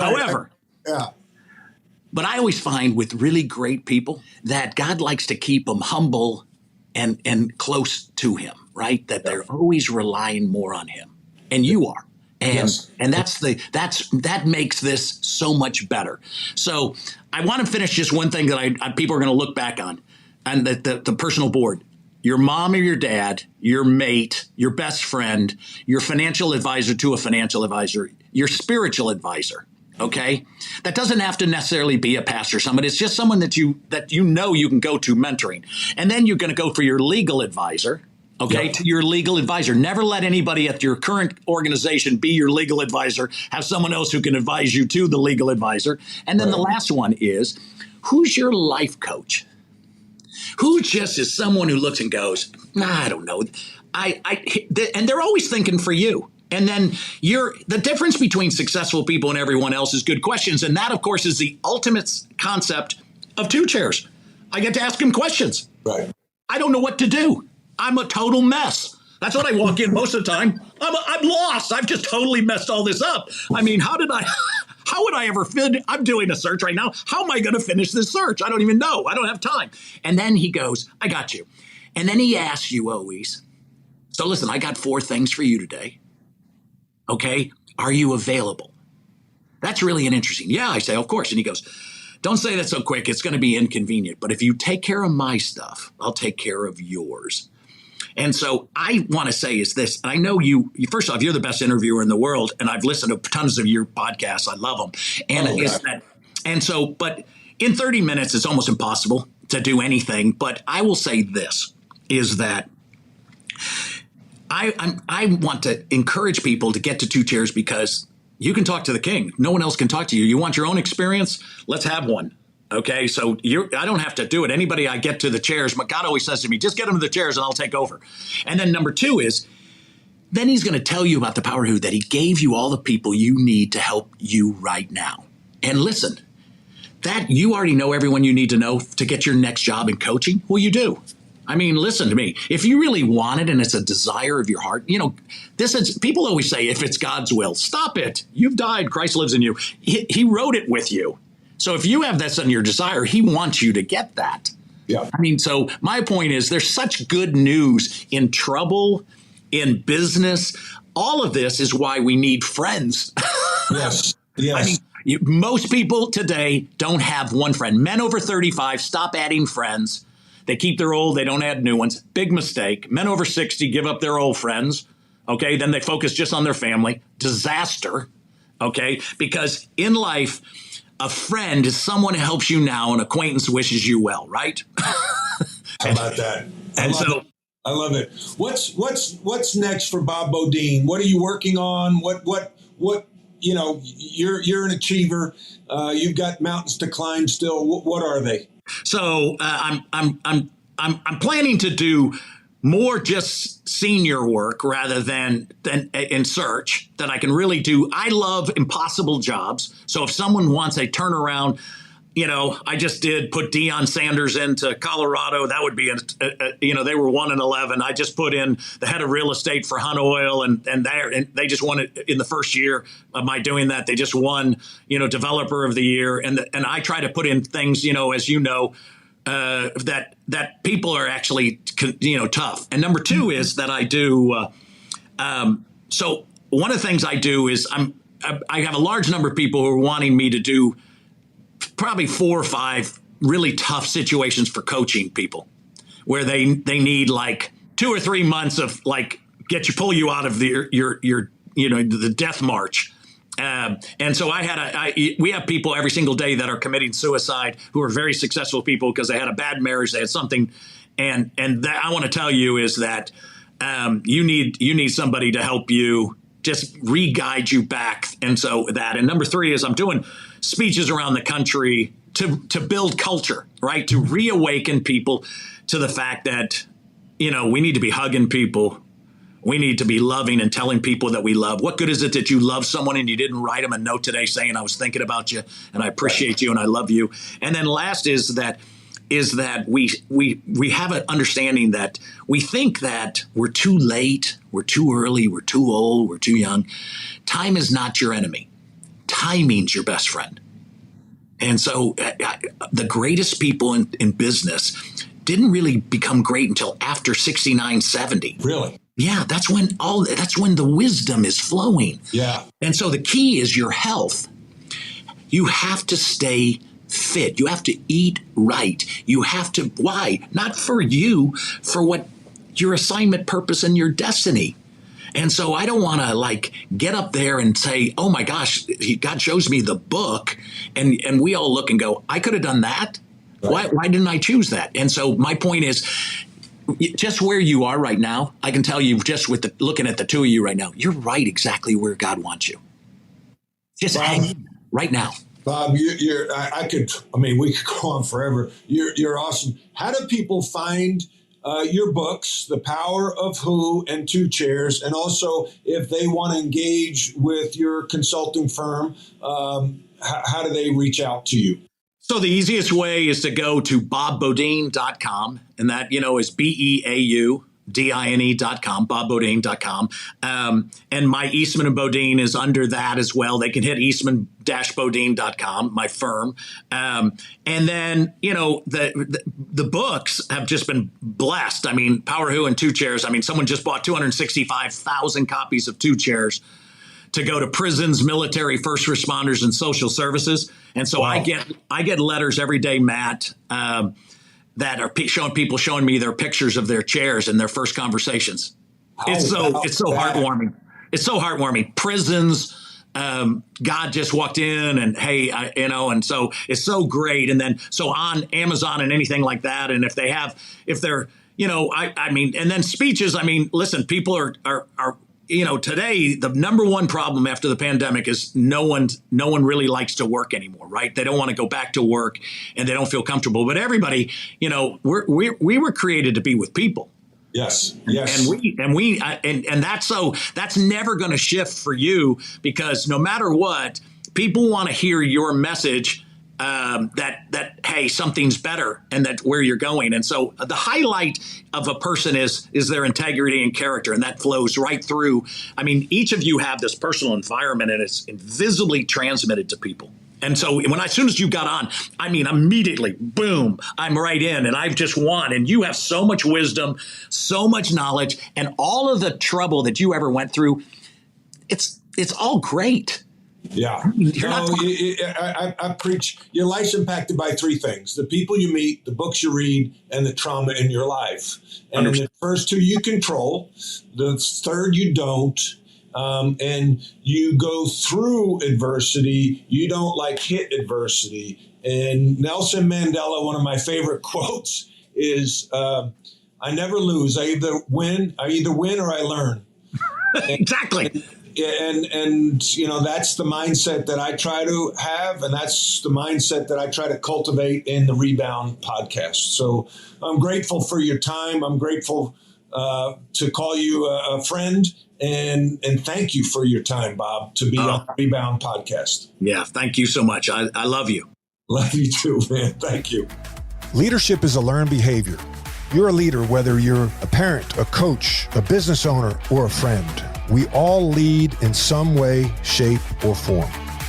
However. Yeah. But I always find with really great people that God likes to keep them humble and close to him, right? That they're always relying more on him. And you are. And that makes this so much better. So I want to finish just one thing that people are going to look back on, and the personal board. Your mom or your dad, your mate, your best friend, your financial advisor to a financial advisor, your spiritual advisor. Okay, that doesn't have to necessarily be a pastor, somebody. It's just someone that you know you can go to mentoring, and then you're going to go for your legal advisor. Okay, to your legal advisor. Never let anybody at your current organization be your legal advisor. Have someone else who can advise you to the legal advisor. And then the last one is, who's your life coach? Who just is someone who looks and goes, I don't know. And they're always thinking for you. And then the difference between successful people and everyone else is good questions. And that, of course, is the ultimate concept of two chairs. I get to ask them questions. Right. I don't know what to do. I'm a total mess. That's what I walk in most of the time. I'm lost. I've just totally messed all this up. I mean, how would I ever I'm doing a search right now. How am I going to finish this search? I don't even know. I don't have time. And then he goes, I got you. And then he asks you always, so listen, I got 4 things for you today. Okay. Are you available? That's really interesting. Yeah, I say, of course. And he goes, don't say that so quick. It's going to be inconvenient. But if you take care of my stuff, I'll take care of yours. And so I want to say is this, and I know you first off, you're the best interviewer in the world, and I've listened to tons of your podcasts. I love them. And but in 30 minutes, it's almost impossible to do anything. But I will say this, is that I want to encourage people to get to two chairs because you can talk to the king. No one else can talk to you. You want your own experience? Let's have one. Okay, so I don't have to do it. Anybody I get to the chairs, but God always says to me, just get them to the chairs and I'll take over. And then number 2 is, then he's going to tell you about the power who, that he gave you all the people you need to help you right now. And listen, that you already know everyone you need to know to get your next job in coaching. Well, you do. I mean, listen to me. If you really want it and it's a desire of your heart, people always say, if it's God's will, stop it. You've died. Christ lives in you. He wrote it with you. So if you have that on your desire, he wants you to get that. Yeah. I mean, so my point is there's such good news in trouble, in business. All of this is why we need friends. Yes. I mean, most people today don't have one friend. Men over 35, stop adding friends. They keep their old, they don't add new ones. Big mistake. Men over 60 give up their old friends. Okay. Then they focus just on their family. Disaster. Okay. Because in life, a friend is someone who helps you now. An acquaintance wishes you well, right? How about that? I love it. What's next for Bob Beaudine? What are you working on? What you're an achiever. You've got mountains to climb still. What are they? So I'm planning to do more just senior work rather than in search that I can really do. I love impossible jobs. So if someone wants a turnaround, I just did put Deion Sanders into Colorado. That would be, they were 1-11. I just put in the head of real estate for Hunt Oil and they just won it in the first year of my doing that. They just won, developer of the year. And I try to put in things, as you know, that people are actually, tough. And number 2 is that I do. So one of the things I do is I have a large number of people who are wanting me to do probably 4 or 5 really tough situations for coaching people where they need like 2 or 3 months of like pull you out of the death march. And so we have people every single day that are committing suicide who are very successful people because they had a bad marriage, they had something. And that I want to tell you is that you need somebody to help you just re-guide you back. And so that, and number 3 is I'm doing speeches around the country to build culture, right? To reawaken people to the fact that, we need to be hugging people. We need to be loving and telling people that we love. What good is it that you love someone and you didn't write them a note today saying I was thinking about you and I appreciate you and I love you? And then last is that we have an understanding that we think that we're too late, we're too early, we're too old, we're too young. Time is not your enemy. Timing's your best friend. And so the greatest people in business didn't really become great until after 69, 70. Really? Yeah, that's when the wisdom is flowing. Yeah. And so the key is your health. You have to stay fit. You have to eat right. You have to, why? Not for you, for what your assignment, purpose, and your destiny. And so I don't want to get up there and say, oh my gosh, God shows me the book. And we all look and go, I could have done that. Right. Why didn't I choose that? And so my point is, just where you are right now, I can tell you just with looking at the two of you right now, you're right exactly where God wants you. Just hang right now. Bob, we could go on forever. You're awesome. How do people find your books, The Power of Who and Two Chairs, and also if they want to engage with your consulting firm, how do they reach out to you? So the easiest way is to go to bobbeaudine.com, and that, is BEAUDINE.com, bobbeaudine.com. And my Eastman and Beaudine is under that as well. They can hit eastman-beaudine.com, my firm. And then, the books have just been blessed. I mean, Power Who and Two Chairs. I mean, someone just bought 265,000 copies of Two Chairs to go to prisons, military, first responders, and social services. And so wow. I get letters every day, Matt, that are showing me their pictures of their chairs and their first conversations. It's so heartwarming. It's so heartwarming. Prisons, God just walked in and hey, and so it's so great. And then so on Amazon and anything like that. And if they're, and then speeches. I mean, listen, people are today the number one problem after the pandemic is no one really likes to work anymore, right? They don't want to go back to work and they don't feel comfortable. But everybody, we were created to be with people. Yes. And that's never going to shift for you, because no matter what, people want to hear your message. That hey, something's better, and that where you're going. And so the highlight of a person is their integrity and character, and that flows right through. I mean, each of you have this personal environment, and it's invisibly transmitted to people. And so as soon as you got on, I mean, immediately, boom, I'm right in, and I've just won. And you have so much wisdom, so much knowledge, and all of the trouble that you ever went through. It's all great. Yeah. I preach your life's impacted by three things: the people you meet, the books you read, and the trauma in your life. And the first two you control, the third you don't. And you go through adversity. You don't hit adversity. And Nelson Mandela, one of my favorite quotes is, I never lose. I either win or I learn. Exactly. And that's the mindset that I try to have, and that's the mindset that I try to cultivate in the Rebound podcast. So I'm grateful for your time. I'm grateful to call you a friend, and thank you for your time, Bob, to be on the Rebound podcast. Yeah, thank you so much. I love you. Love you too, man. Thank you. Leadership is a learned behavior. You're a leader, whether you're a parent, a coach, a business owner, or a friend. We all lead in some way, shape, or form.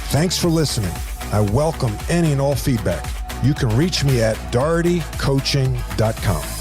Thanks for listening. I welcome any and all feedback. You can reach me at dohertycoaching.com.